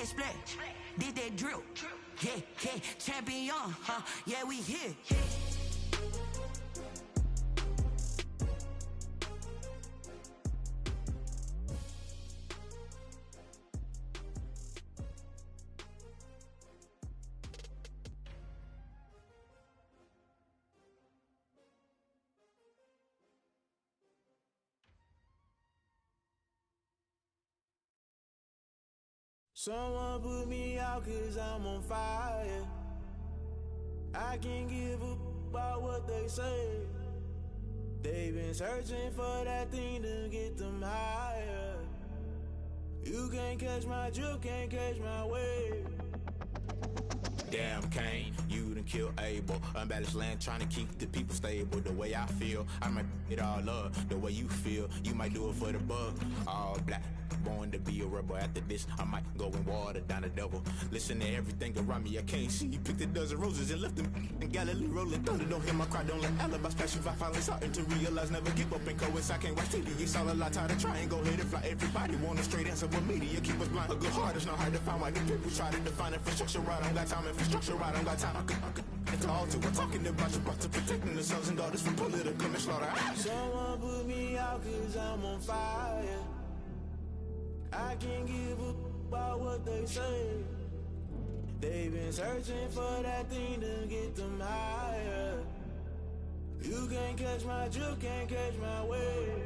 split, did that drill. Yeah, yeah, champion, huh? Yeah, we here. Someone put me out 'cause I'm on fire. I can't give a about what they say. They've been searching for that thing to get them higher. You can't catch my drift, can't catch my wave. Damn Kane, you done killed Abel. Unbalanced land trying to keep the people stable. The way I feel, I might it all up. The way you feel, you might do it for the bug. All black, born to be a rebel. After this, I might go and water down the devil. Listen to everything around me, I can't see. You picked a dozen roses and left them in Galilee rolling thunder. Don't hear my cry, don't let alibis pass you. I finally starting to realize, never give up and coincide. I can't watch TV, it's all a lot. Tired of trying, go ahead and fly. Everybody want a straight answer, but media keep us blind. A good heart is not hard to find. Why the people try to define infrastructure right? I don't got time, infrastructure right? I don't got time. I could it's all to we're talking about your brother protecting the sons and daughters from political manslaughter. Someone put me out 'cause I'm on fire. I can't give a about what they say. They've been searching for that thing to get them higher. You can't catch my drift, can't catch my wave.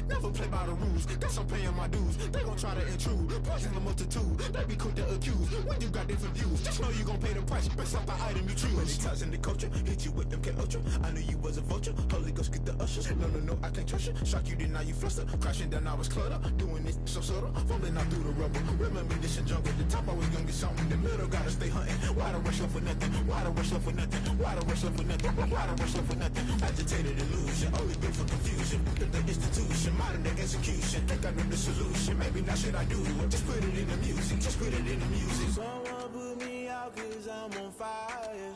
Never play by the rules, guess I'm paying my dues. They gon' try to intrude, poison the multitude. They be quick to accuse, when you got different views. Just know you gon' pay the price, based off the item you choose. Many ties in the culture, hit you with them K-Ultra. I knew you was a vulture, Holy Ghost get the ushers. No, I can't trust you. Shock you, then now you fluster. Crashing down, I was cluttered. Doing this so subtle, falling out through the rubble. Remember this and jungle, the top always gonna get something. In the middle, gotta stay hunting. Why the rush love for nothing? Why the rush love for nothing? Why the rush love for nothing? Why the rush love for nothing? Agitated illusion, only built for confusion. The institution, modern day execution. Think I know the solution. Maybe now should I do it? Just put it in the music. Just put it in the music. Someone put me out 'cause I'm on fire.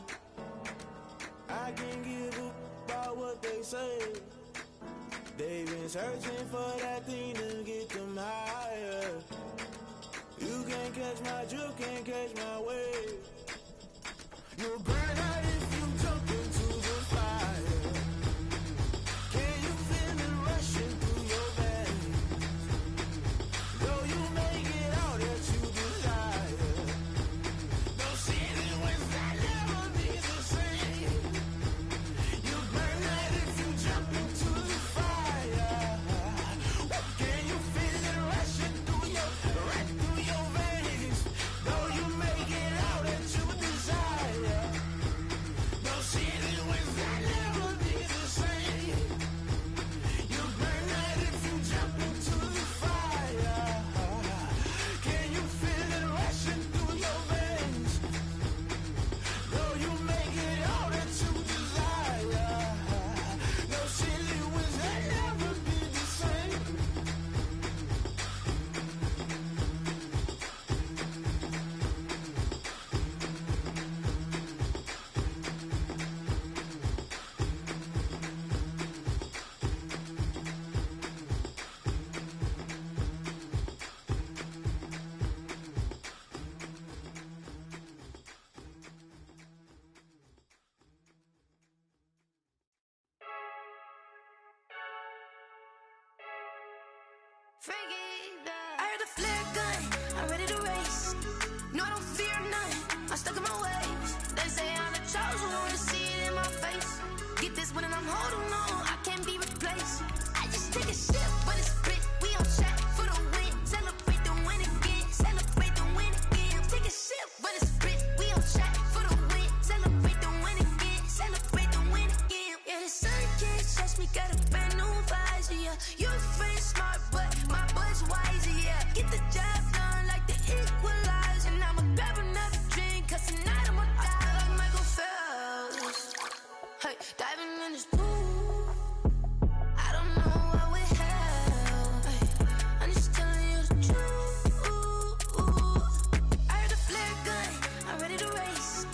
I can't give a about what they say. They've been searching for that thing to get them higher. You can't catch my drift, can't catch my wave. You'll burn out if you jump into the fire. Can you feel it rushing through your veins? Though you make it out that you desire. Those city winds that never be the same. You burn out if you jump into the fire. Can you feel it rushing through your veins? Though you make it out that you desire. Those city winds that never be the same. You burn out if you jump into the fire. Can you feel it rushing through your veins? Though you make it all that you desire. No silly winds that never be the same. I heard the flare gun, I'm ready to race. No, I don't fear none, I'm stuck in my ways. They say I'm the chosen one, see it in my face. Get this one and I'm holding on, I can't be replaced. I just take a sip, but it's split, we on track for the win. Celebrate the win again, celebrate the win again. Take a sip, but it's split, we on track for the win. Celebrate the win again, celebrate the win again. Yeah, the sun can't touch me, got a brand new visor, yeah. Your friend smart, but my bud's wiser, yeah. Get the job done like the equalizer. And I'ma grab another drink, 'cause tonight I'ma die like Michael Phelps. Hey, diving in this pool, I don't know what we have. Hey, I'm just telling you the truth. I heard the flare gun, I'm ready to race.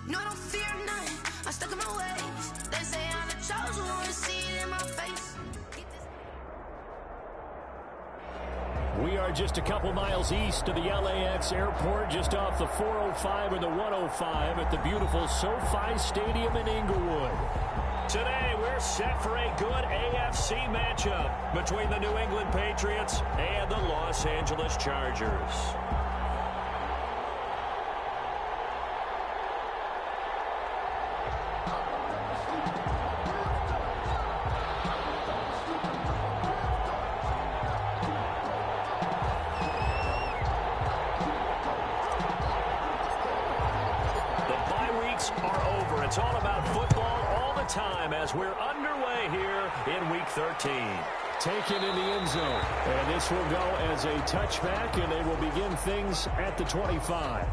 No, I don't fear none, I'm stuck in my ways. They say I'm the chosen one, see it in my face. Get this We are just a couple miles east of the LAX airport, just off the 405 and the 105 at the beautiful SoFi Stadium in Inglewood. Today, we're set for a good AFC matchup between the New England Patriots and the Los Angeles Chargers. It's all about football all the time as we're underway here in Week 13. Taken in the end zone. And this will go as a touchback, and they will begin things at the 25.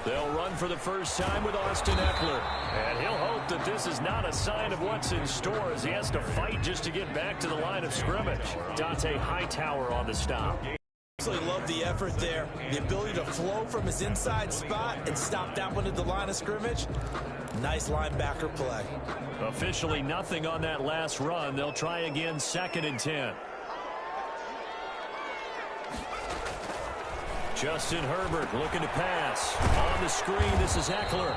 They'll run for the first time with Austin Eckler. And he'll hope that this is not a sign of what's in store as he has to fight just to get back to the line of scrimmage. Dante Hightower on the stop. Absolutely love the effort there. The ability to flow from his inside spot and stop that one at the line of scrimmage. Nice linebacker play. Officially nothing on that last run. They'll try again 2nd and 10. Justin Herbert looking to pass. On the screen, this is Eckler.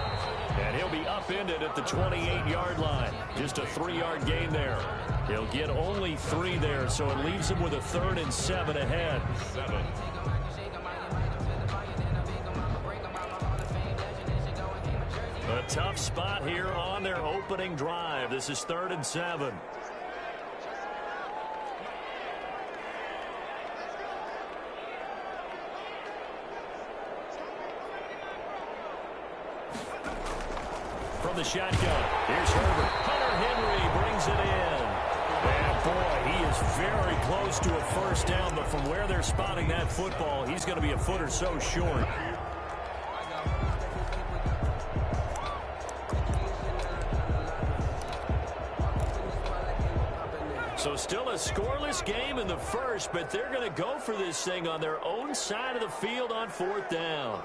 And he'll be upended at the 28-yard line. Just a 3-yard gain there. He'll get only 3 there, so it leaves him with a 3rd and 7 ahead. A tough spot here on their opening drive. This is 3rd and 7. From the shotgun, here's Herbert. Hunter Henry brings it in. And boy, he is very close to a first down, but from where they're spotting that football, he's going to be a foot or so short. So still a scoreless game in the first, but they're going to go for this thing on their own side of the field on 4th down.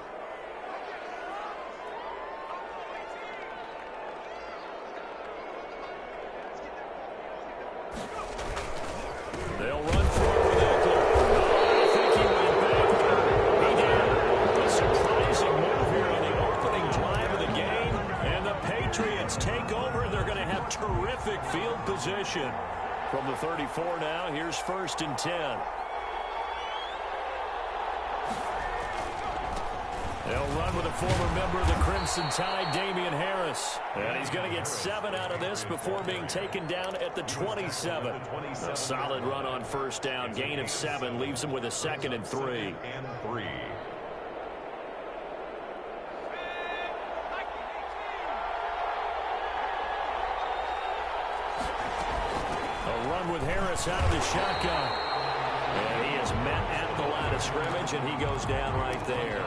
They'll run forward with Eckler. I think he went back. He did. A surprising move here on the opening drive of the game. And the Patriots take over. They're going to have terrific field position. From the 34 now, here's 1st and 10. They'll run with a former member of the Crimson Tide, Damian Harris. And he's going to get 7 out of this before being taken down at the 27. A solid run on 1st down. Gain of 7 leaves him with a 2nd and 3. A run with Harris out of the shotgun. And he is met at the line of scrimmage, and he goes down right there.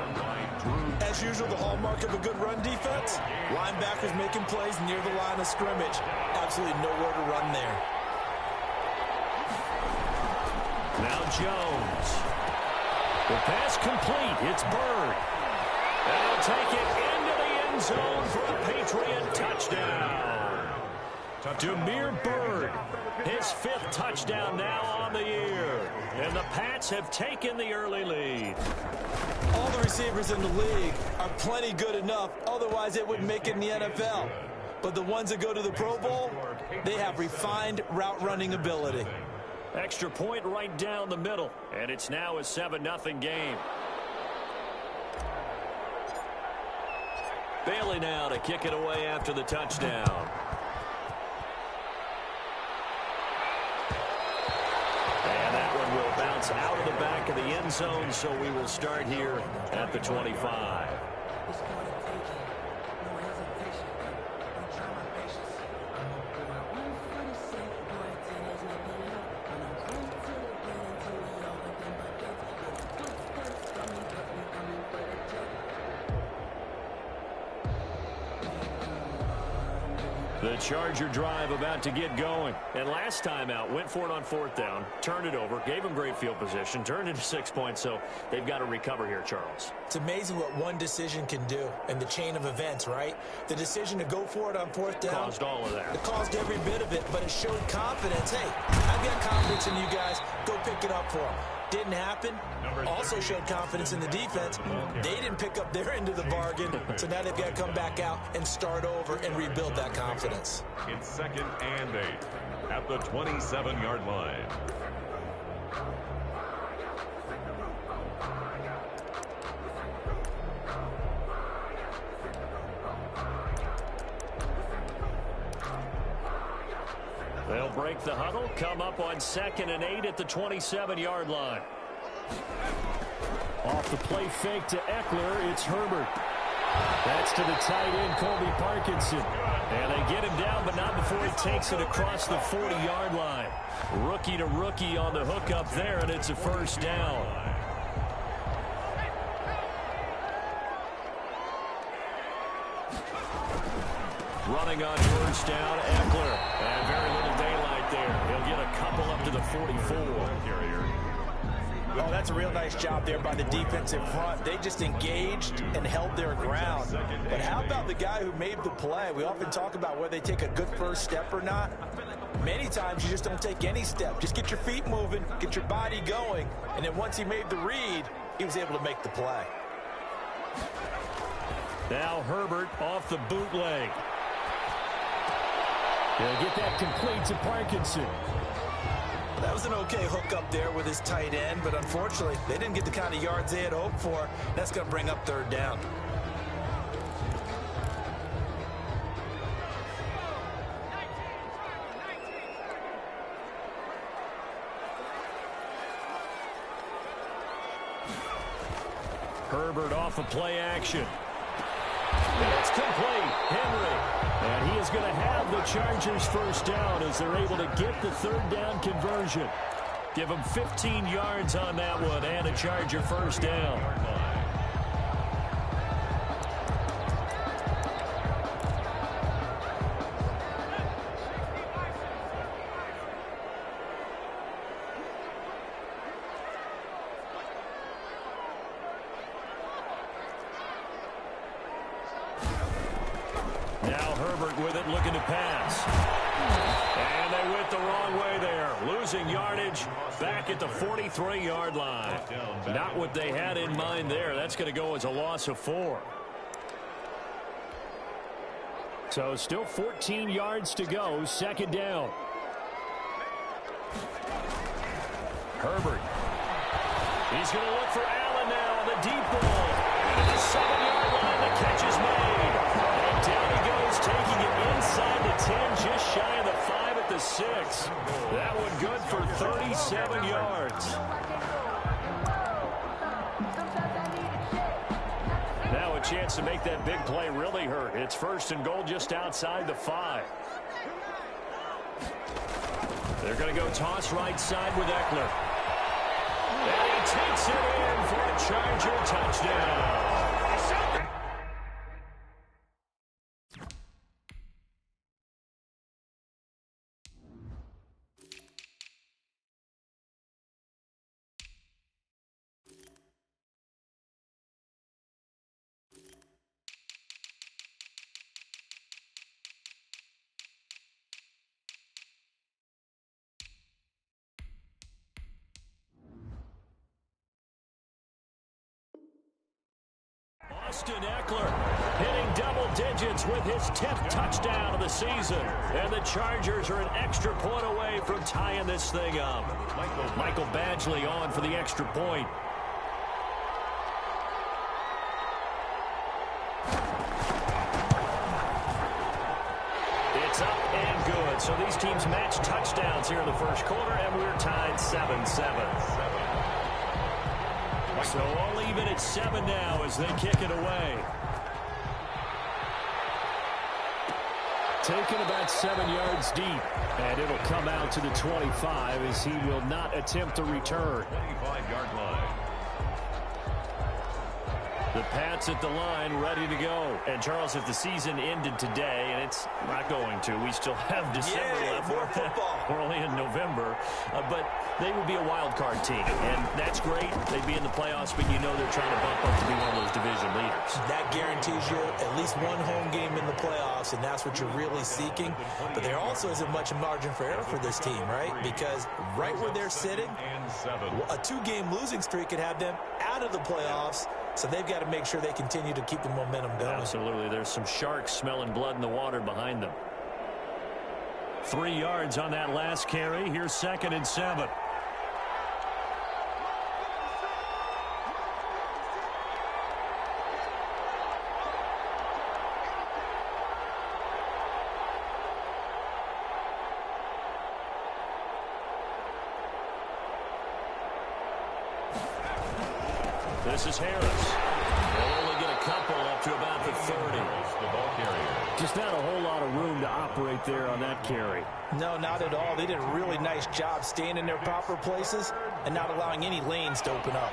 As usual, the hallmark of a good run defense, linebackers making plays near the line of scrimmage. Absolutely nowhere to run there. Now Jones. The pass complete. It's Bird. And he'll take it into the end zone for a Patriot touchdown. Damiere Byrd, his 5th touchdown now on the year. And the Pats have taken the early lead. All the receivers in the league are plenty good enough, otherwise it wouldn't make it in the NFL. But the ones that go to the Pro Bowl, they have refined route running ability. Extra point right down the middle, and it's now a 7-0 game. Bailey now to kick it away after the touchdown. And that one will bounce out of the back of the end zone, so we will start here at the 25. The Charger drive about to get going. And last time out, went for it on 4th down, turned it over, gave them great field position, turned into 6 points, so they've got to recover here, Charles. It's amazing what one decision can do in the chain of events, right? The decision to go for it on 4th down. Caused all of that. It caused every bit of it, but it showed confidence. Hey, I've got confidence in you guys. Go pick it up for them. Didn't happen. Also showed confidence in the defense. They didn't pick up their end of the bargain, so now they've got to come back out and start over and rebuild that confidence. It's 2nd and 8 at the 27-yard line. They'll break the huddle, come up on 2nd and 8 at the 27-yard line. Off the play fake to Eckler, it's Herbert. That's to the tight end, Colby Parkinson. And they get him down, but not before he takes it across the 40-yard line. Rookie to rookie on the hook up there, and it's a 1st down. Running on 1st down, Eckler. And very little daylight there. He'll get a couple up to the 44. Oh, that's a real nice job there by the defensive front. They just engaged and held their ground. But how about the guy who made the play? We often talk about whether they take a good first step or not. Many times you just don't take any step. Just get your feet moving, get your body going, and then once he made the read, he was able to make the play. Now Herbert off the bootleg. He'll get that complete to Parkinson. That was an okay hook up there with his tight end, but unfortunately, they didn't get the kind of yards they had hoped for. That's going to bring up 3rd down. Herbert off of play action. It's complete. Henry. And he is going to have the Chargers 1st down as they're able to get the 3rd down conversion. Give them 15 yards on that one and a Charger 1st down. Now Herbert with it, looking to pass. And they went the wrong way there. Losing yardage back at the 43-yard line. Not what they had in mind there. That's going to go as a loss of 4. So still 14 yards to go. 2nd down. Herbert. He's going to look for Allen now on the deep ball. And the 7-yard line, the catch is made. And down he goes, taking it inside the 10, just shy of the 5 at the 6. That one good for 37 yards. Now a chance to make that big play really hurt. It's 1st and goal just outside the 5. They're going to go toss right side with Eckler. And he takes it in for a Charger touchdown. Austin Eckler hitting double digits with his 10th touchdown of the season. And the Chargers are an extra point away from tying this thing up. Michael Badgley on for the extra point. It's up and good. So these teams match touchdowns here in the 1st quarter, and we're tied 7-7. So all even at 7 now as they kick it away. Taken about 7 yards deep, and it'll come out to the 25 as he will not attempt to return. 25-yard line. The Pats at the line, ready to go. And, Charles, if the season ended today, and it's not going to, we still have December left. More football. We're only in November. But they would be a wild card team, and that's great. They'd be in the playoffs, but you know they're trying to bump up to be one of those division leaders. That guarantees you at least one home game in the playoffs, and that's what you're really seeking. But there also isn't much margin for error for this team, right? Because right where they're sitting, a 2-game losing streak could have them out of the playoffs. So they've got to make sure they continue to keep the momentum going. Absolutely. There's some sharks smelling blood in the water behind them. 3 yards on that last carry. Here's 2nd and 7. This is Harris. They'll only get a couple up to about the 30. Just not a whole lot of room to operate there on that carry. No, not at all. They did a really nice job staying in their proper places and not allowing any lanes to open up.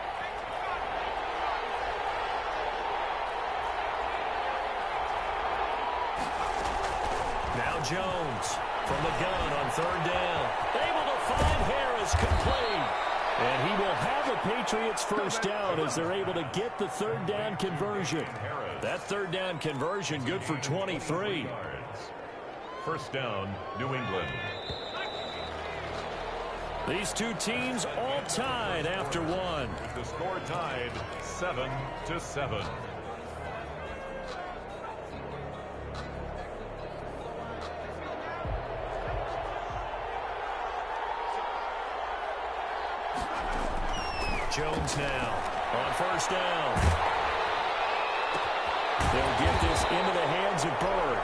Now Jones from the gun on 3rd down. Able to find Harris, complete. And he will have the Patriots first down as they're able to get the 3rd down conversion. That 3rd down conversion good for 23. First down, New England. These two teams all tied after one. The score tied 7-7. Jones now on 1st down. They'll get this into the hands of Bird.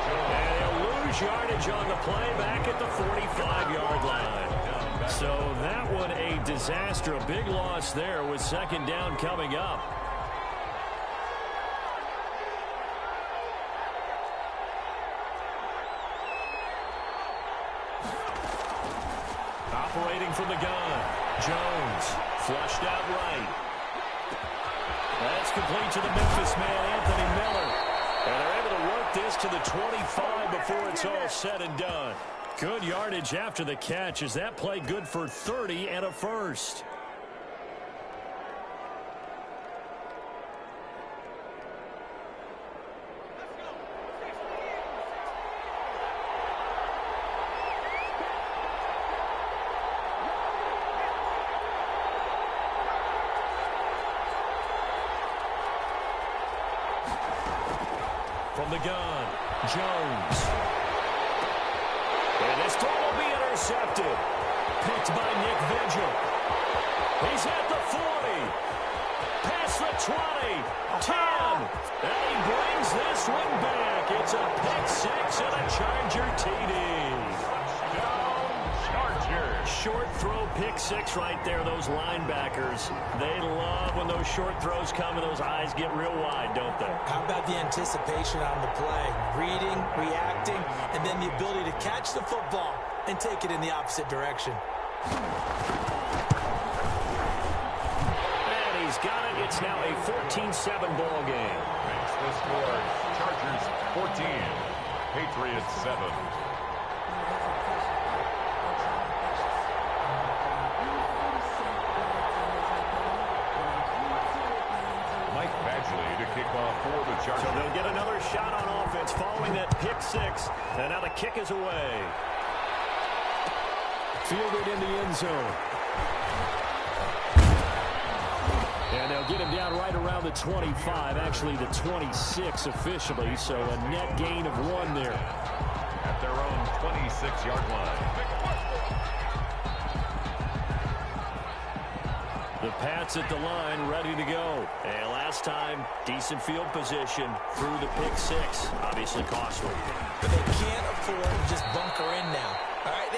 And they'll lose yardage on the play back at the 45-yard line. So that one a disaster. A big loss there with 2nd down coming up. Operating from the gun, Jones. Flushed out right. That's complete to the Memphis man, Anthony Miller. And they're able to work this to the 25 before it's all said and done. Good yardage after the catch. Is that play good for 30 and a first? From the gun, Jones. And this throw will be intercepted. Picked by Nick Vigil. He's at the 40. Past the 20. 10. And he brings this one back. It's a pick 6 and a Charger TD. Short throw, pick 6 right there. Those linebackers, they love when those short throws come and those eyes get real wide, don't they? How about the anticipation on the play? Reading, reacting, and then the ability to catch the football and take it in the opposite direction. And he's got it. It's now a 14-7 ball game. Makes the score. Chargers 14, Patriots 7. So they'll get another shot on offense following that pick 6. And now the kick is away. Fielded in the end zone. And they'll get him down right around the 25, actually the 26 officially. So a net gain of 1 there. At their own 26-yard line. The Pats at the line, ready to go. And last time, decent field position through the pick 6. Obviously costly. But they can't afford to just bunker in now. All right,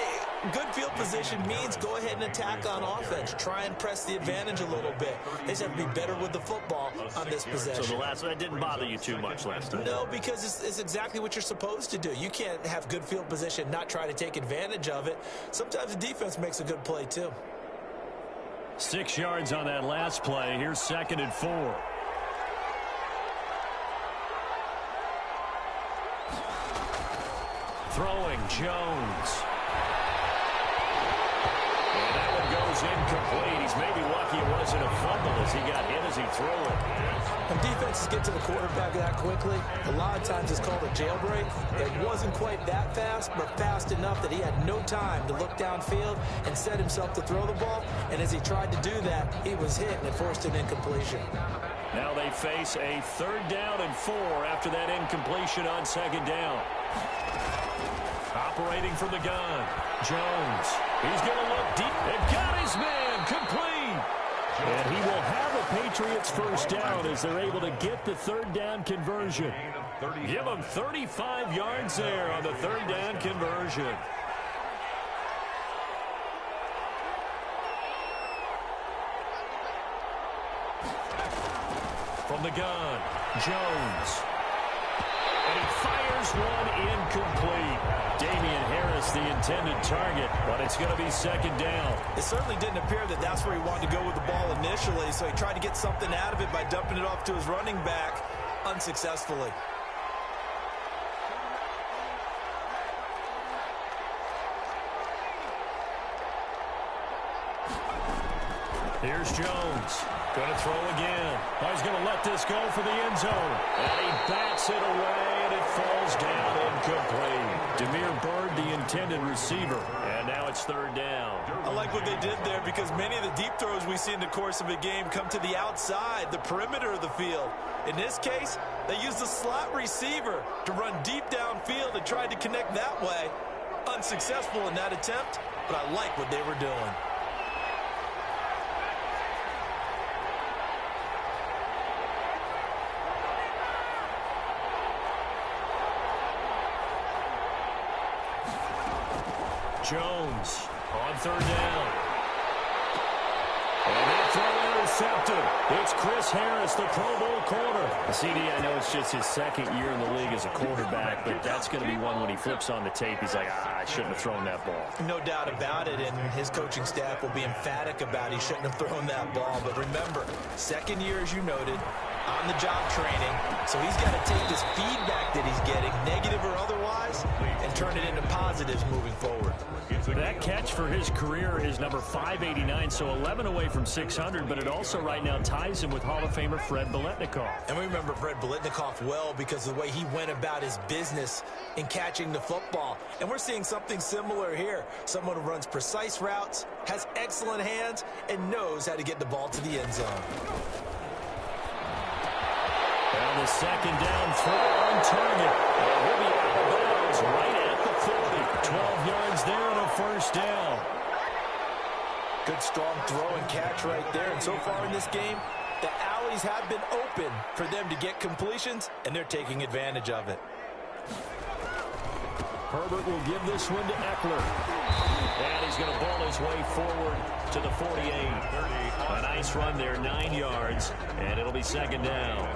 good field position means go ahead and attack on offense. Try and press the advantage a little bit. They just have to be better with the football on this possession. So the last one didn't bother you too much last time? No, because it's exactly what you're supposed to do. You can't have good field position, not try to take advantage of it. Sometimes the defense makes a good play, too. 6 yards on that last play. Here's 2nd and 4. Throwing, Jones. And that one goes incomplete. He's maybe lucky it wasn't a fumble as he got hit as he threw it. When defenses get to the quarterback that quickly, a lot of times it's called a jailbreak. It wasn't quite that fast, but fast enough that he had no time to look downfield and set himself to throw the ball. And as he tried to do that, he was hit and it forced an incompletion. Now they face a 3rd down and 4 after that incompletion on 2nd down. Operating from the gun, Jones. He's going to look deep and got his man complete. And he will have a Patriots 1st down as they're able to get the 3rd down conversion. Give them 35 yards there on the 3rd down conversion. From the gun, Jones. And he fires one incomplete. Damian Harris, the intended target, but it's going to be 2nd down. It certainly didn't appear that that's where he wanted to go with the ball initially, so he tried to get something out of it by dumping it off to his running back unsuccessfully. Here's Jones. Going to throw again. Oh, he's going to let this go for the end zone. And he bats it away, and it falls down incomplete. Demir Bird, the intended receiver. And now it's 3rd down. I like what they did there because many of the deep throws we see in the course of a game come to the outside, the perimeter of the field. In this case, they used the slot receiver to run deep downfield and tried to connect that way. Unsuccessful in that attempt, but I like what they were doing. Jones on 3rd down. And that throw intercepted. It's Chris Harris, the Pro Bowl corner. CD, I know it's just his 2nd year in the league as a quarterback, but that's going to be one when he flips on the tape. He's like, I shouldn't have thrown that ball. No doubt about it, and his coaching staff will be emphatic about he shouldn't have thrown that ball. But remember, 2nd year, as you noted, on-the-job training, so he's got to take this feedback that he's getting, negative or otherwise, and turn it into positives moving forward. That catch for his career is number 589, so 11 away from 600, but it also right now ties him with Hall of Famer Fred Biletnikoff. And we remember Fred Biletnikoff well because of the way he went about his business in catching the football. And we're seeing something similar here. Someone who runs precise routes, has excellent hands, and knows how to get the ball to the end zone. And the 2nd down throw on target. And he'll be out of bounds right at the 40. 12 yards there and a 1st down. Good strong throw and catch right there. And so far in this game, the alleys have been open for them to get completions, and they're taking advantage of it. Herbert will give this one to Eckler. And he's going to ball his way forward to the 48. A nice run there, 9 yards, and it'll be 2nd down.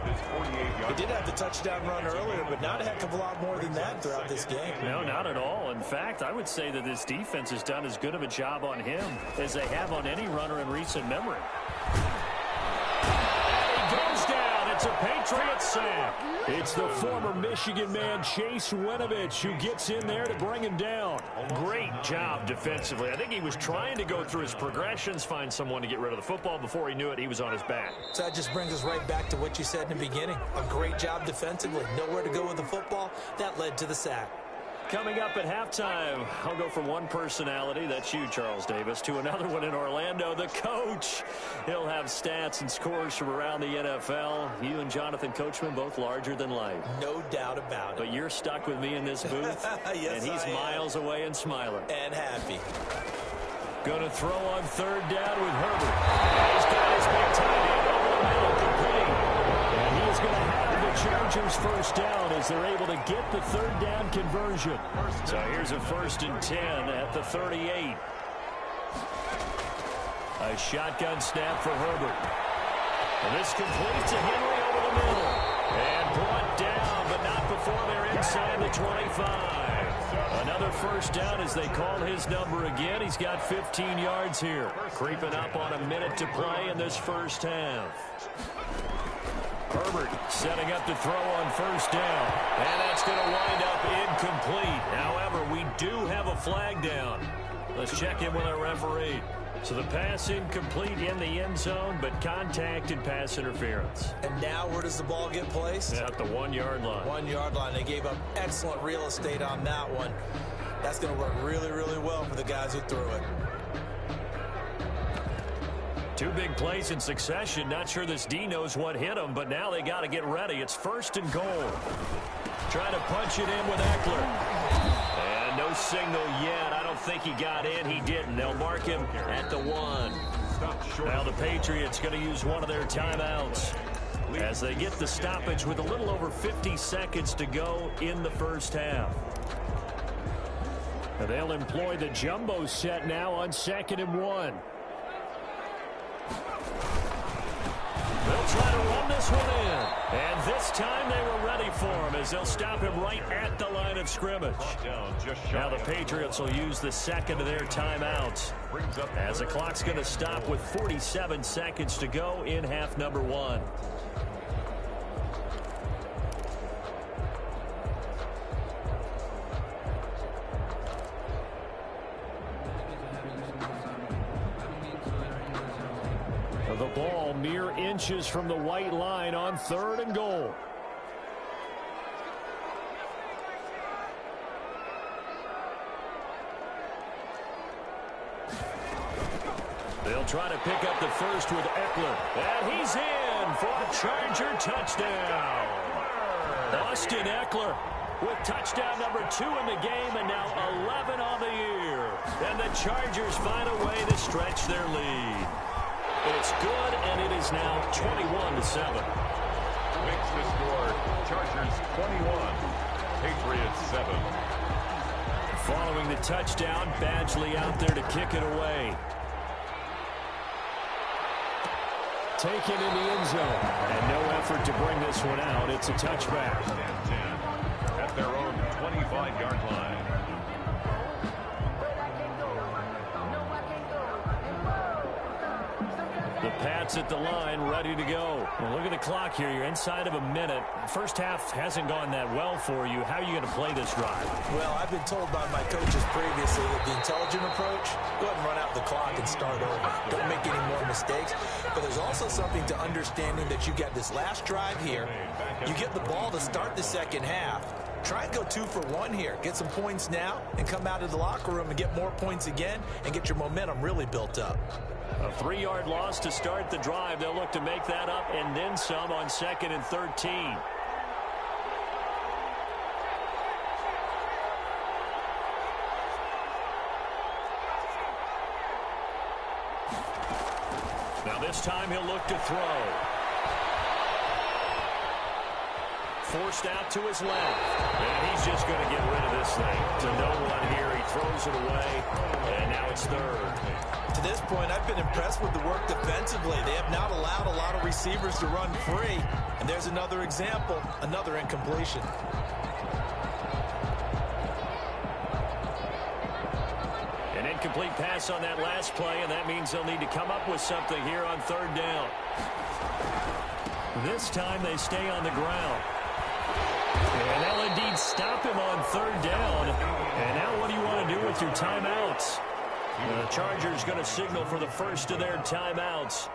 He did have the touchdown run earlier, but not a heck of a lot more than that throughout this game. No, not at all. In fact, I would say that this defense has done as good of a job on him as they have on any runner in recent memory. And he goes down. It's a Patriot sack. It's the former Michigan man, Chase Winovich, who gets in there to bring him down. Great job defensively. I think he was trying to go through his progressions, find someone to get rid of the football. Before he knew it, he was on his back. So that just brings us right back to what you said in the beginning. A great job defensively. Nowhere to go with the football. That led to the sack. Coming up at halftime, I'll go from one personality, that's you, Charles Davis, to another one in Orlando, the coach. He'll have stats and scores from around the NFL. You and Jonathan Coachman, both larger than life. No doubt about it. But you're stuck with me in this booth, yes, and he's miles away and smiling. And happy. Going to throw on 3rd down with Herbert. He's got his big tight end over the middle, complete. And he is going to have the Chargers 1st down as they're able to get the 3rd down conversion. So here's a 1st and 10 at the 38. A shotgun snap for Herbert. And this completes to Henry over the middle. And brought down, but not before they're inside the 25. Another 1st down as they call his number again. He's got 15 yards here. Creeping up on a minute to play in this 1st half. Herbert setting up to throw on first down. And that's going to wind up incomplete. However, we do have a flag down. Let's check in with our referee. So the pass incomplete in the end zone, but contact and pass interference. And now where does the ball get placed? At the 1-yard line. 1-yard line. They gave up excellent real estate on that one. That's going to work really, really well for the guys who threw it. 2 big plays in succession. Not sure this D knows what hit him, but now they got to get ready. It's 1st and goal. Trying to punch it in with Eckler. And no signal yet. I don't think he got in. He didn't. They'll mark him at the 1. Now the Patriots going to use one of their timeouts as they get the stoppage with a little over 50 seconds to go in the first half. And they'll employ the jumbo set now on 2nd and 1. They'll try to run this one in. And this time they were ready for him as they'll stop him right at the line of scrimmage. Now the Patriots will use the 2nd of their timeouts as the clock's going to stop with 47 seconds to go in half number 1. The ball mere inches from the white line on 3rd and goal. They'll try to pick up the first with Eckler. And he's in for a Charger touchdown. Austin Eckler with touchdown number 2 in the game and now 11 on the year. And the Chargers find a way to stretch their lead. It's good, and it is now 21-7. Makes the score Chargers 21, Patriots 7. Following the touchdown, Badgley out there to kick it away. Taken in the end zone, and no effort to bring this one out. It's a touchback. 10 at their own 25-yard line. The Pats at the line, ready to go. Well, look at the clock here. You're inside of a minute. First half hasn't gone that well for you. How are you going to play this drive? Well, I've been told by my coaches previously that the intelligent approach, go ahead and run out the clock and start over. Don't make any more mistakes. But there's also something to understanding that you got this last drive here. You get the ball to start the second half. Try and go 2 for 1 here. Get some points now and come out of the locker room and get more points again and get your momentum really built up. A 3-yard loss to start the drive. They'll look to make that up and then some on 2nd and 13. Now this time he'll look to throw. Forced out to his left. And he's just going to get rid of this thing. To no one here. He throws it away. And now it's 3rd. To this point, I've been impressed with the work defensively. They have not allowed a lot of receivers to run free. And there's another example, another incompletion. An incomplete pass on that last play, and that means they'll need to come up with something here on 3rd down. This time they stay on the ground. And they'll indeed stop him on 3rd down. And now what do you want to do with your timeouts? The Chargers going to signal for the first of their timeouts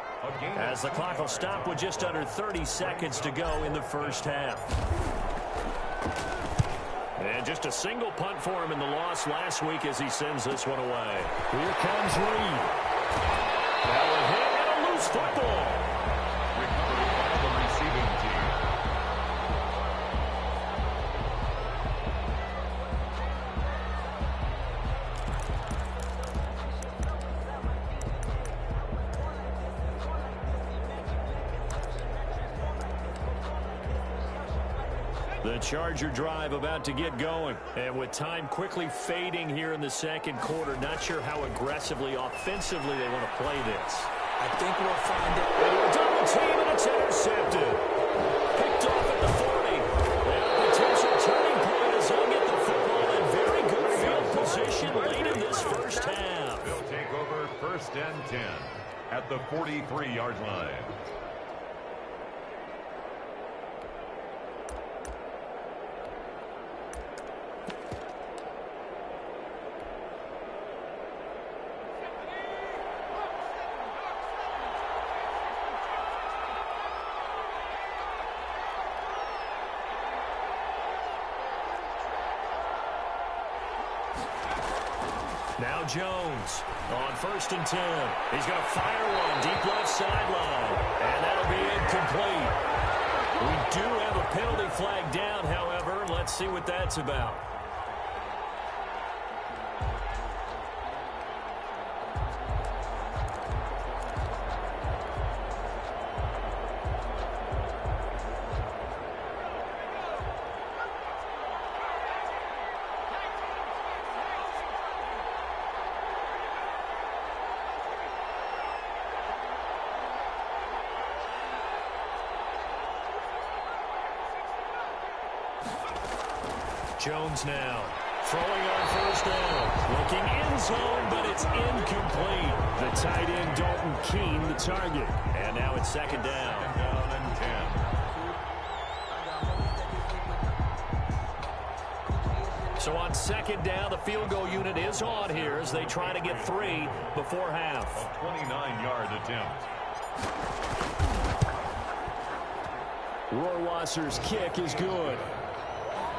as the clock will stop with just under 30 seconds to go in the first half. And just a single punt for him in the loss last week as he sends this one away. Here comes Reed. That will hit and a loose football. Recovery by the receiving team. The Charger drive about to get going. And with time quickly fading here in the second quarter, not sure how aggressively, offensively they want to play this. I think we'll find it. Double team, and it's intercepted. Picked off at the 40. And a potential turning point as they'll get the football in very good field position late in this first half. They'll take over 1st and 10 at the 43-yard line. Now Jones on 1st and 10. He's going to fire one deep left sideline, and that'll be incomplete. We do have a penalty flag down, however. Let's see what that's about. Jones now throwing on 1st down. Looking end zone, but it's incomplete. The tight end, Dalton Keene, the target. And now it's 2nd down. 2nd and 10. So on 2nd down, the field goal unit is on here as they try to get 3 before half. A 29-yard attempt. Rohrwasser's kick is good.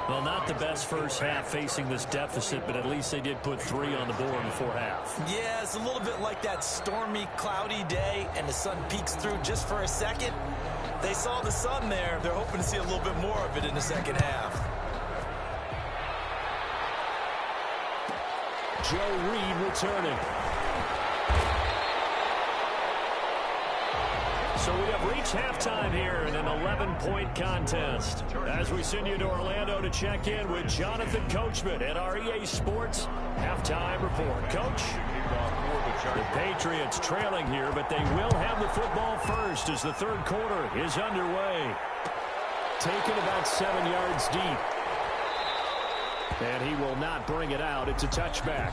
Well, not the best first half facing this deficit, but at least they did put 3 on the board before half. Yeah, it's a little bit like that stormy, cloudy day, and the sun peeks through just for a second. They saw the sun there. They're hoping to see a little bit more of it in the second half. Joe Reed returning. So we have reached halftime here in an 11-point contest. As we send you to Orlando to check in with Jonathan Coachman at our EA Sports Halftime Report. Coach, the Patriots trailing here, but they will have the football first as the 3rd quarter is underway. Taken about 7 yards deep. And he will not bring it out. It's a touchback.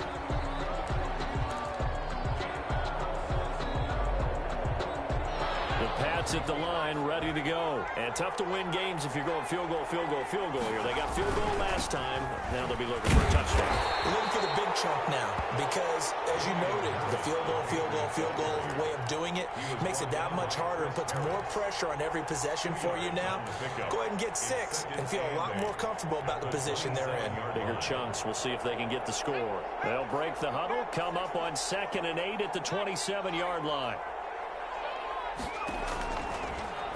Pats at the line, ready to go. And tough to win games if you're going field goal, field goal, field goal here. They got field goal last time. Now they'll be looking for a touchdown. They're looking for the big chunk now because, as you noted, the field goal way of doing it makes it that much harder and puts more pressure on every possession for you now. Go ahead and get 6 and feel a lot more comfortable about the position they're in. Bigger chunks. We'll see if they can get the score. They'll break the huddle, come up on 2nd and 8 at the 27-yard line.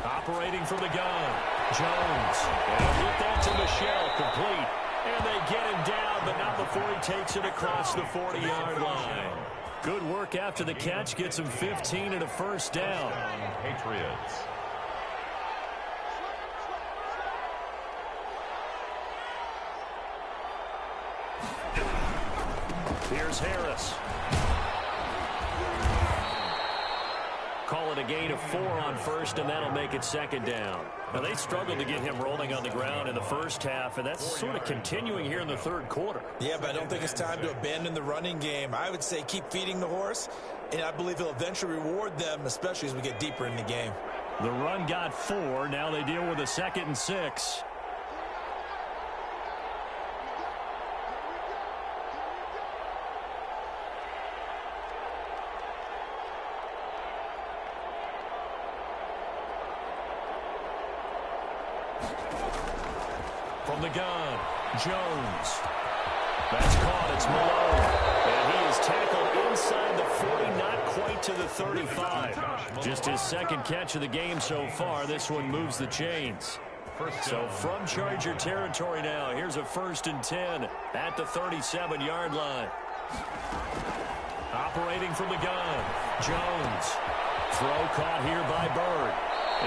Operating from the gun, Jones. And get that to Michelle, complete. And they get him down, but not before he takes it across the 40-yard line. Good work after the catch, gets him 15 and a 1st down. Patriots. Here's Harris. Call it a gain of 4 on 1st, and that'll make it 2nd down. Now, they struggled to get him rolling on the ground in the first half, and that's sort of continuing here in the 3rd quarter. Yeah, but I don't think it's time to abandon the running game. I would say keep feeding the horse, and I believe he'll eventually reward them, especially as we get deeper in the game. The run got 4. Now they deal with a 2nd and 6. From the gun, Jones. That's caught. It's Malone. And he is tackled inside the 40, not quite to the 35. Just his 2nd catch of the game so far. This one moves the chains. So from Charger territory now, here's a 1st and 10 at the 37-yard line. Operating from the gun, Jones. Throw caught here by Bird.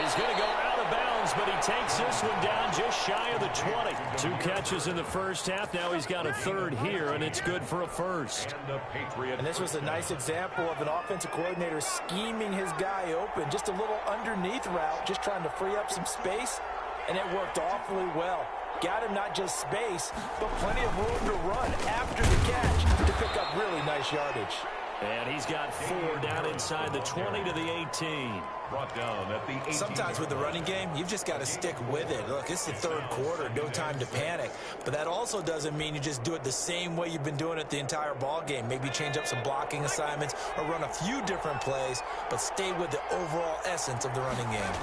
He's going to go out of bounds, but he takes this one down just shy of the 20. 2 catches in the first half. Now he's got a 3rd here, and it's good for a 1st. And this was a nice example of an offensive coordinator scheming his guy open. Just a little underneath route, just trying to free up some space, and it worked awfully well. Got him not just space, but plenty of room to run after the catch to pick up really nice yardage. And he's got 4 down inside the 20 to the 18. Brought down at the 18. Sometimes with the running game, you've just got to stick with it. Look, it's the 3rd quarter, no time to panic. But that also doesn't mean you just do it the same way you've been doing it the entire ball game. Maybe change up some blocking assignments or run a few different plays, but stay with the overall essence of the running game.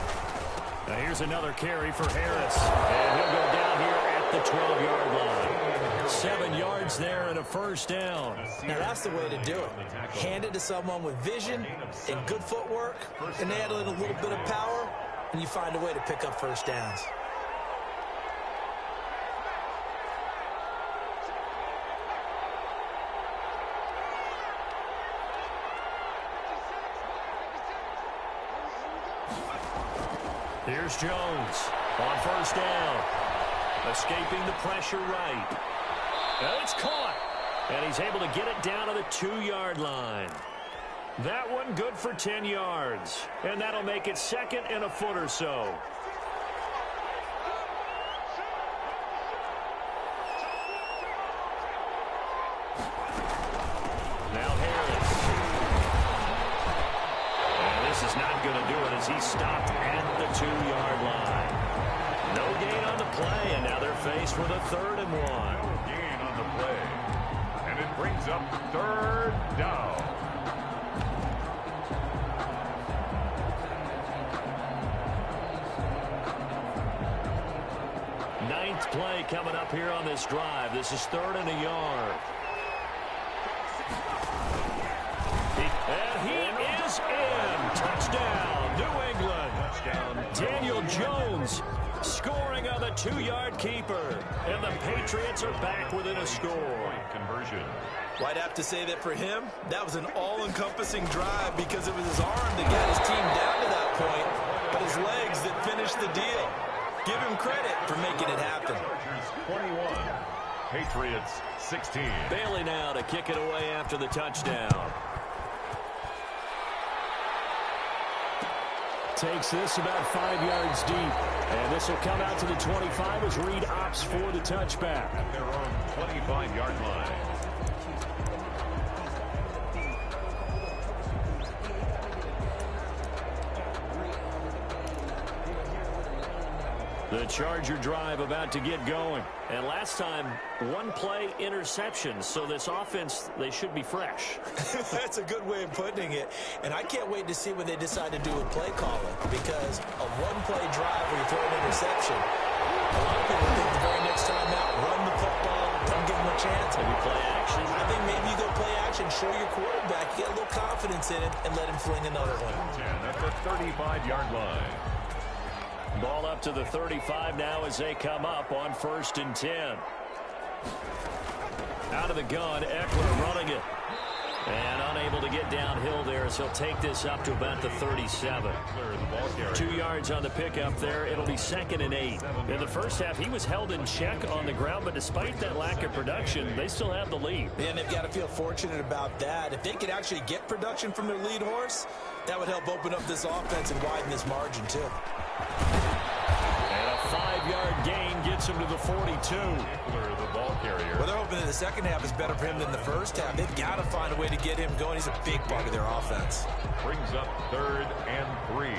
Now here's another carry for Harris. And he'll go down here at the 12-yard line. 7 yards there and a first down. Now, that's the way to do it. Hand it to someone with vision and good footwork, and add a little bit of power, and you find a way to pick up first downs. Here's Jones on first down. Escaping the pressure right. And it's caught. And he's able to get it down to the 2-yard line. That one good for 10 yards. And that'll make it second and a foot or so. Now Harris. And this is not going to do it as he stopped at the 2-yard line. No gain on the play, and now they're faced with a 3rd and 1. Gain on the play. And it brings up 3rd down. Ninth play coming up here on this drive. This is 3rd and a yard. And he is in. Touchdown, New England. Touchdown, Daniel Jones scoring on the 2-yard keeper. And the Patriots are back within a score. Conversion. Well, I'd have to say that for him, that was an all-encompassing drive because it was his arm that got his team down to that point, but his legs that finished the deal. Give him credit for making it happen. Chargers 21, Patriots 16. Bailey now to kick it away after the touchdown. Takes this about 5 yards deep. And this will come out to the 25 as Reed opts for the touchback. At their own 25-yard line. The Charger drive about to get going. And last time, 1-play interception. So this offense, they should be fresh. That's a good way of putting it. And I can't wait to see what they decide to do with play calling. Because a 1-play drive where you throw an interception, a lot of people think the very next time out, run the football, don't give them a chance. Maybe play action. I think maybe you go play action, show your quarterback, get a little confidence in it, and let him fling another one. 10 at the 35-yard line. Ball up to the 35 now as they come up on 1st and 10. Out of the gun, Eckler running it. And unable to get downhill there as he'll take this up to about the 37. 2 yards on the pickup there. It'll be 2nd and 8. In the first half, he was held in check on the ground, but despite that lack of production, they still have the lead. And they've got to feel fortunate about that. If they could actually get production from their lead horse, that would help open up this offense and widen this margin, too. And a 5-yard gain gets him to the 42. The ball carrier. Well, they're hoping that the second half is better for him than the first half. They've got to find a way to get him going. He's a big part of their offense. Brings up 3rd and 3.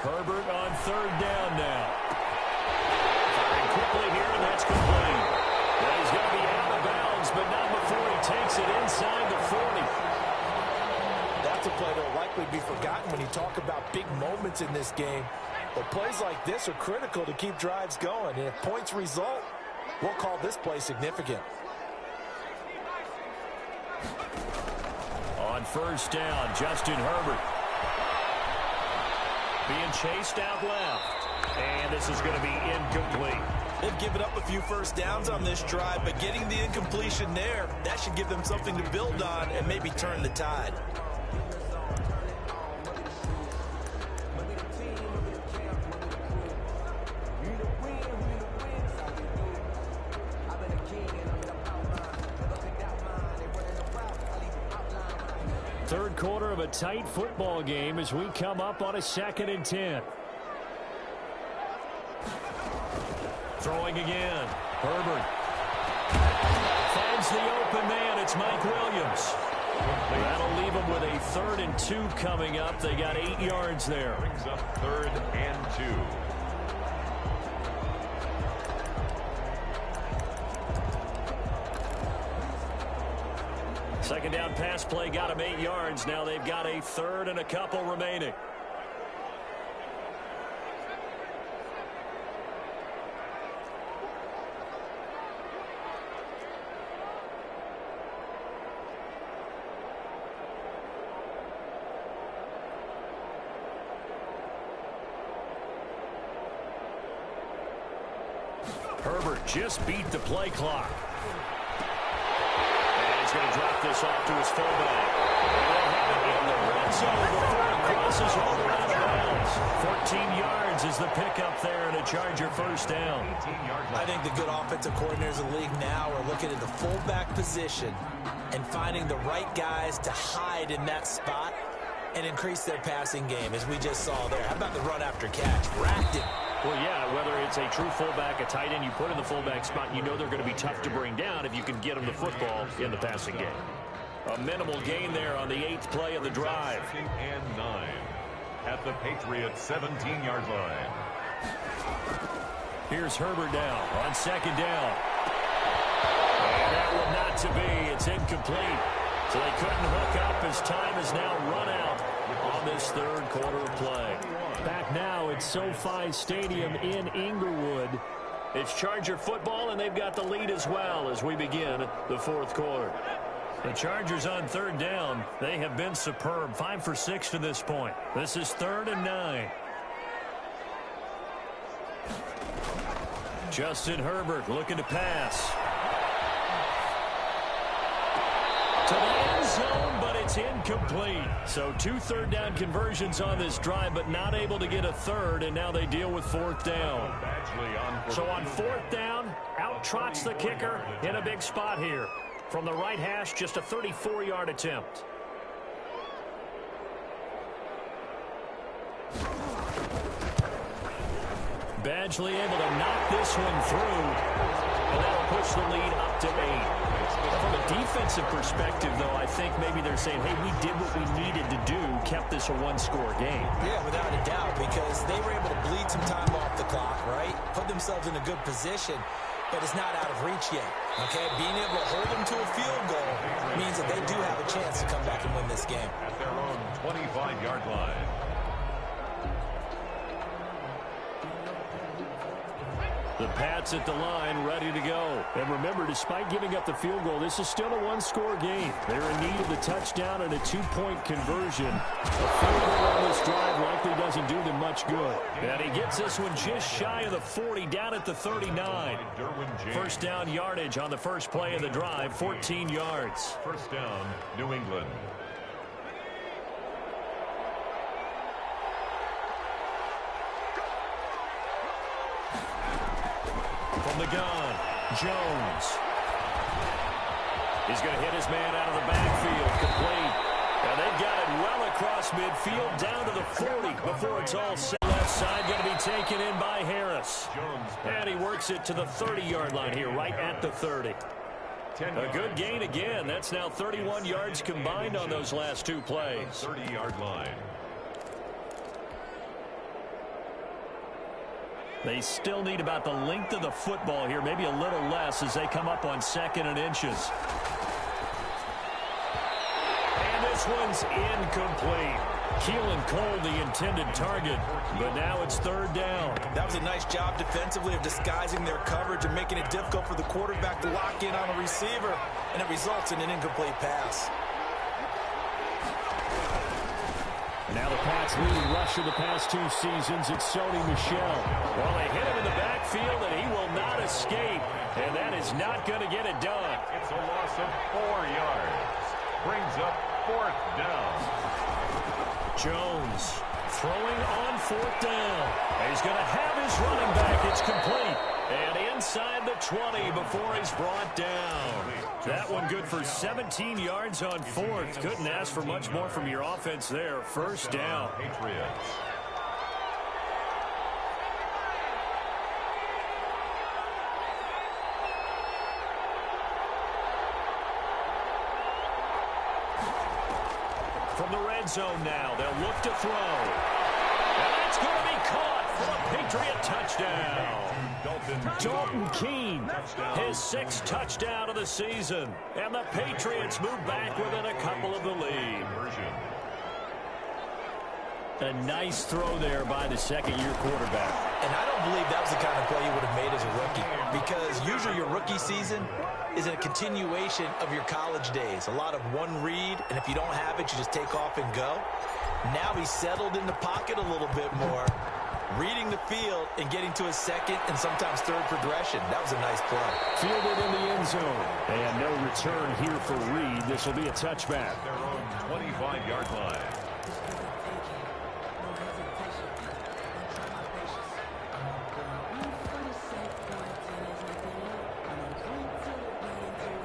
Herbert on 3rd down now. Firing quickly here, and that's complete. Well, he's going to be out of bounds, but not before he takes it inside the 40. That's a play that will likely be forgotten when you talk about big moments in this game. But plays like this are critical to keep drives going. And if points result, we'll call this play significant. On 1st down, Justin Herbert being chased out left. And this is going to be incomplete. They've given up a few first downs on this drive, but getting the incompletion there, that should give them something to build on and maybe turn the tide. Third quarter of a tight football game as we come up on a 2nd and 10. Throwing again. Herbert finds the open man. It's Mike Williams. That'll leave them with a 3rd and 2 coming up. They got 8 yards there. Brings up 3rd and 2. Second down pass play got him 8 yards. Now they've got a 3rd and a couple remaining. Herbert just beat the play clock. And he's going to drop this off to his fullback. And they'll have it in the red zone before it crosses all the way out of bounds. 14 yards is the pickup there and a Charger first down. I think the good offensive coordinators in the league now are looking at the fullback position and finding the right guys to hide in that spot and increase their passing game, as we just saw there. How about the run after catch? Racked him. Well, yeah, whether it's a true fullback, a tight end you put in the fullback spot, you know they're going to be tough to bring down if you can get them the football in the passing game. A minimal gain there on the 8th play of the drive. 2nd and 9 at the Patriots' 17-yard line. Here's Herbert now on 2nd down. And that one not to be. It's incomplete. So they couldn't hook up as time is now run out on this 3rd quarter of play. Back now at SoFi Stadium in Inglewood. It's Charger football, and they've got the lead as well as we begin the 4th quarter. The Chargers on 3rd down. They have been superb. 5 for 6 to this point. This is 3rd and 9. Justin Herbert looking to pass. To the end zone, but it's incomplete. So 2 3rd down conversions on this drive, but not able to get a 3rd, and now they deal with 4th down. So on 4th down, out trots the kicker in a big spot here. From the right hash, just a 34-yard attempt. Badgley able to knock this one through, and that'll push the lead up to 8. From a defensive perspective, though, I think maybe they're saying, hey, we did what we needed to do, kept this a 1-score game. Yeah, without a doubt, because they were able to bleed some time off the clock, right? Put themselves in a good position, but it's not out of reach yet, okay? Being able to hold them to a field goal means that they do have a chance to come back and win this game. At their own 25-yard line. The Pats at the line, ready to go. And remember, despite giving up the field goal, this is still a 1-score game. They're in need of the touchdown and a 2-point conversion. A field goal on this drive likely doesn't do them much good. And he gets this one just shy of the 40, down at the 39. First down yardage on the first play of the drive, 14 yards. First down, New England. From the gun, Jones. He's going to hit his man out of the backfield, complete. And they've got it well across midfield, down to the 40 before it's all set. Left side going to be taken in by Harris. And he works it to the 30-yard line here, right at the 30. A good gain again. That's now 31 yards combined on those last 2 plays. 30-yard line. They still need about the length of the football here, maybe a little less as they come up on 2nd and inches. And this one's incomplete. Keelan Cole, the intended target, but now it's 3rd down. That was a nice job defensively of disguising their coverage and making it difficult for the quarterback to lock in on a receiver, and it results in an incomplete pass. Now the Pats' leading rusher the past 2 seasons, it's Sony Michel. Well, they hit him in the backfield, and he will not escape. And that is not going to get it done. It's a loss of 4 yards. Brings up 4th down. Jones throwing on 4th down. He's going to have his running back. It's complete. And inside the 20 before he's brought down. That one good for 17 yards on 4th. Couldn't ask for much more from your offense there. First down. Patriots. From the red zone now, they'll look to throw. And it's going to be caught for a Patriot touchdown. Dalton Keene, his 6th touchdown of the season. And the Patriots move back within a couple of the lead. A nice throw there by the 2nd-year quarterback. And I don't believe that was the kind of play you would have made as a rookie, because usually your rookie season is a continuation of your college days. A lot of one read, and if you don't have it, you just take off and go. Now he's settled in the pocket a little bit more, reading the field and getting to a second and sometimes third progression. That was a nice play. Fielded in the end zone. And no return here for Reed. This will be a touchback. Their own 25-yard line.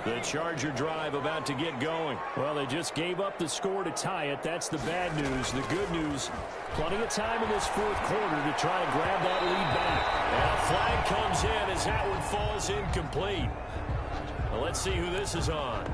The Charger drive about to get going. Well, they just gave up the score to tie it. That's the bad news. The good news, plenty of time in this fourth quarter to try to grab that lead back. And a flag comes in as that one falls incomplete. Well, let's see who this is on.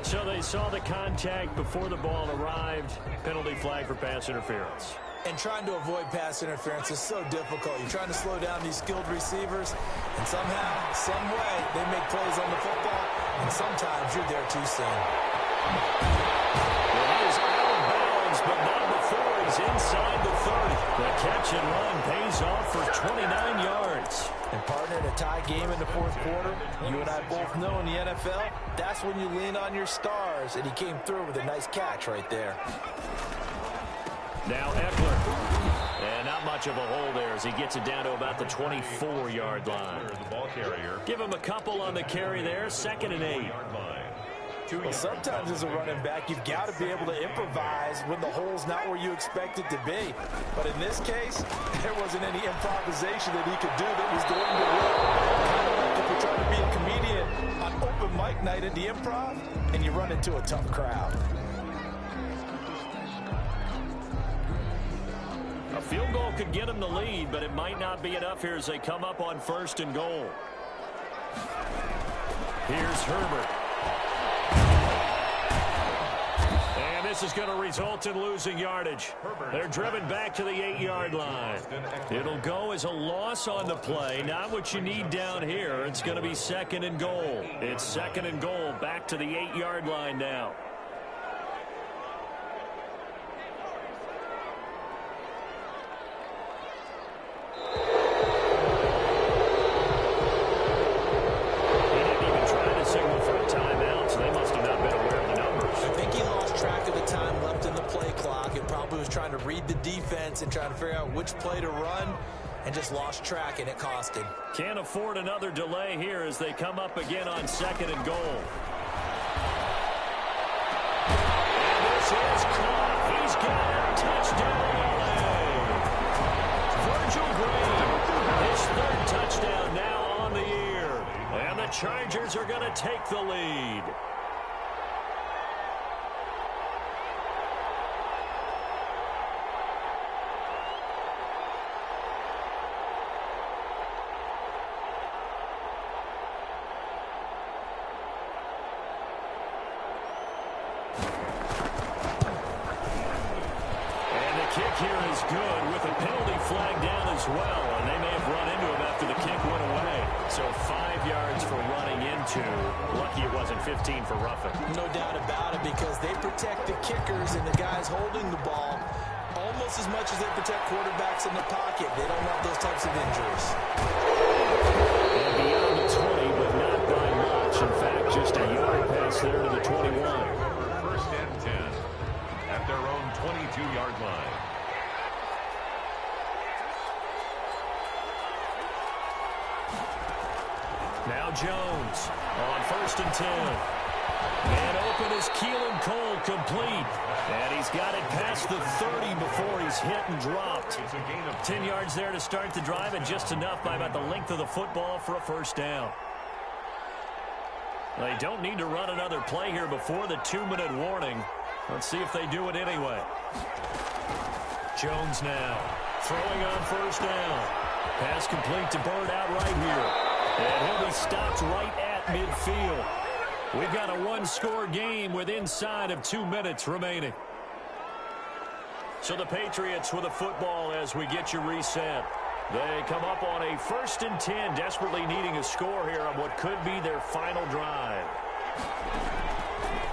So they saw the contact before the ball arrived. Penalty flag for pass interference. And trying to avoid pass interference is so difficult. You're trying to slow down these skilled receivers, and somehow, some way, they make plays on the football, and sometimes you're there too soon. Well, he is out of bounds, but not before he's inside the 30. The catch and run pays off for 29 yards. And partner, in a tie game in the fourth quarter, you and I both know in the NFL, that's when you lean on your stars, and he came through with a nice catch right there. Now Eckler. And not much of a hole there as he gets it down to about the 24-yard line. The ball carrier. Give him a couple on the carry there. 2nd and 8. Well, sometimes as a running back, you've got to be able to improvise when the hole's not where you expect it to be. But in this case, there wasn't any improvisation that he could do that was going to work. Kind of like if you're trying to be a comedian on open mic night at the Improv, and you run into a tough crowd. A field goal could get him the lead, but it might not be enough here as they come up on 1st and goal. Here's Herbert. And this is going to result in losing yardage. They're driven back to the 8-yard line. It'll go as a loss on the play. Not what you need down here. It's going to be 2nd and goal. It's 2nd and goal back to the 8-yard line now. Trying to read the defense and trying to figure out which play to run, and just lost track, and it cost him. Can't afford another delay here as they come up again on 2nd and goal. And this is caught. He's got a touchdown. Virgil Green, his 3rd touchdown now on the year. And the Chargers are going to take the lead. Here is good with a penalty flag down as well, and they may have run into him after the kick went away. So 5 yards for running into. Lucky it wasn't 15 for roughing. No doubt about it, because they protect the kickers and the guys holding the ball almost as much as they protect quarterbacks in the pocket. They don't want those types of injuries. And beyond the 20, but not by much. In fact, just a yard pass there to the 21. 1st and 10 at their own 22-yard line. Now Jones on 1st and 10. And open is Keelan Cole, complete. And he's got it past the 30 before he's hit and dropped. 10 yards there to start the drive, and just enough by about the length of the football for a 1st down. They don't need to run another play here before the 2-minute warning. Let's see if they do it anyway. Jones now throwing on 1st down. Pass complete to Bird out right here. And he'll be stopped right at midfield. We've got a one-score game with inside of 2 minutes remaining. So the Patriots with a football as we get you reset. They come up on a 1st and 10, desperately needing a score here on what could be their final drive.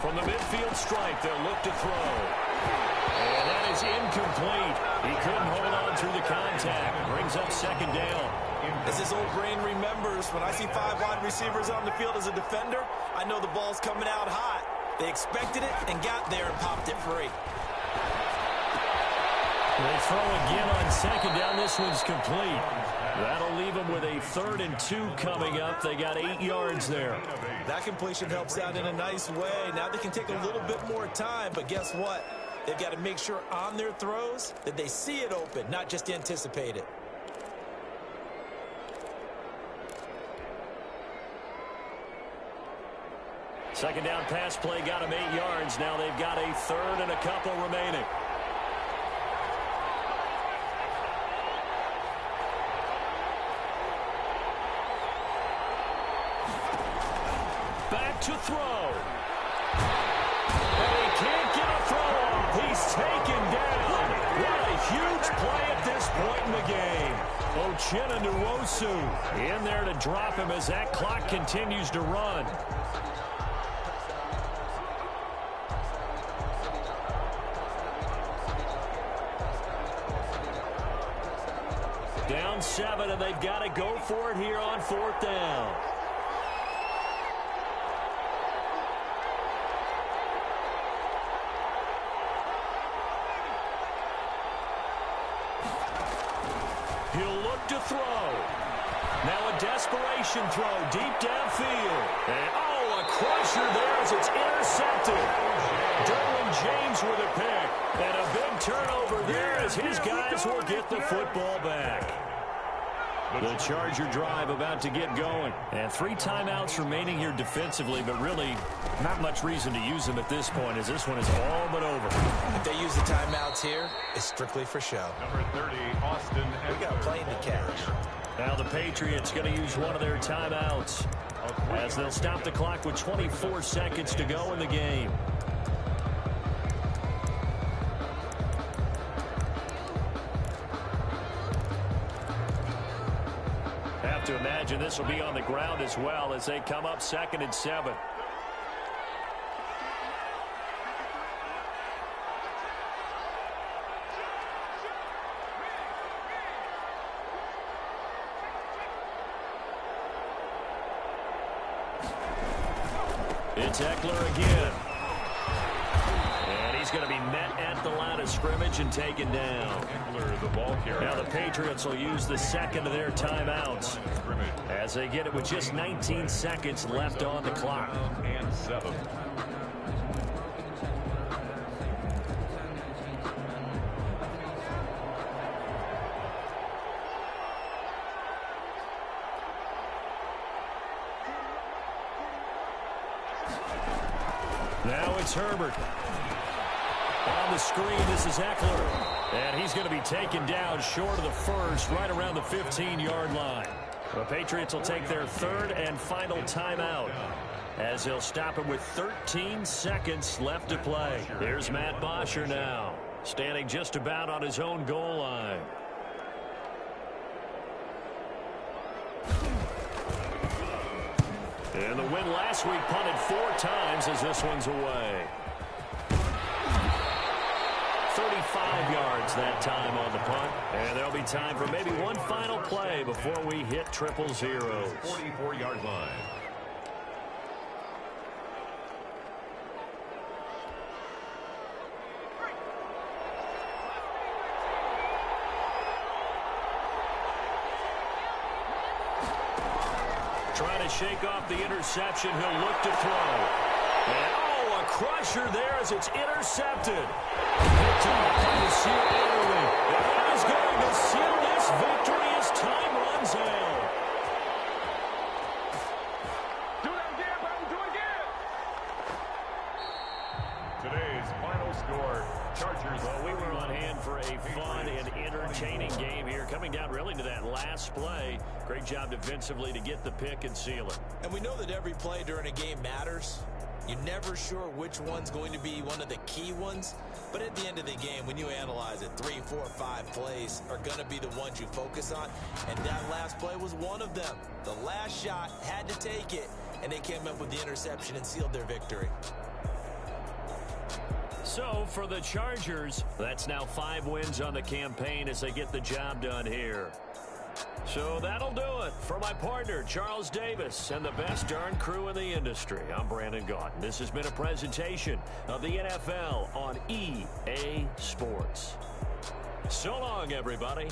From the midfield stripe, they'll look to throw. And that is incomplete. He couldn't hold on through the contact. Brings up 2nd down. As his old brain remembers, when I see 5 wide receivers on the field as a defender, I know the ball's coming out hot. They expected it and got there and popped it free. They throw again on second down. This one's complete. That'll leave them with a 3rd and 2 coming up. They got 8 yards there. That completion helps out in a nice way. Now they can take a little bit more time, but guess what? They've got to make sure on their throws that they see it open, not just anticipate it. Second down pass play got them 8 yards. Now they've got a 3rd and a couple remaining. Back to throw. And he can't get a throw off. He's taken down. What a huge play at this point in the game. Uchenna Nwosu in there to drop him as that clock continues to run. Down 7, and they've got to go for it here on 4th down. He'll look to throw. Now a desperation throw deep downfield. And a crusher there as it's intercepted. Derwin James with a pick. And a big turnover there as his guys will get the football back. The Charger drive about to get going. And 3 timeouts remaining here defensively, but really not much reason to use them at this point as this one is all but over. If they use the timeouts here, it's strictly for show. Number 30, Austin. We got a plane to catch. Now the Patriots going to use one of their timeouts as they'll stop the clock with 24 seconds to go in the game. Have to imagine this will be on the ground as well as they come up 2nd and 7. It's Eckler again. And he's going to be met at the line of scrimmage and taken down. Eckler, the ball carrier. Now the Patriots will use the 2nd of their timeouts as they get it with just 19 seconds left on the clock. And 7. Now it's Herbert. On the screen, this is Eckler. And he's going to be taken down short of the first, right around the 15-yard line. The Patriots will take their 3rd and final timeout as they'll stop it with 13 seconds left to play. Here's Matt Bosher now, standing just about on his own goal line. And the win last week punted 4 times as this one's away. 35 yards that time on the punt. And there'll be time for maybe one final play before we hit 000. 44-yard line. Trying to shake off the interception. He'll look to throw. And, a crusher there as it's intercepted. Picked off by the seal early. And that is going to seal this victory as time runs out. Do that again, baby. Do it again. Today's final score, Chargers. Well, we were on hand for a fun and entertaining game here. Coming down really to that last play. Great job defensively to get the pick and seal it. And we know that every play during a game matters. You're never sure which one's going to be one of the key ones. But at the end of the game, when you analyze it, 3, 4, 5 plays are going to be the ones you focus on. And that last play was one of them. The last shot had to take it, and they came up with the interception and sealed their victory. So for the Chargers, that's now 5 wins on the campaign as they get the job done here. So that'll do it. For my partner, Charles Davis, and the best darn crew in the industry, I'm Brandon Gaudin. This has been a presentation of the NFL on EA Sports. So long, everybody.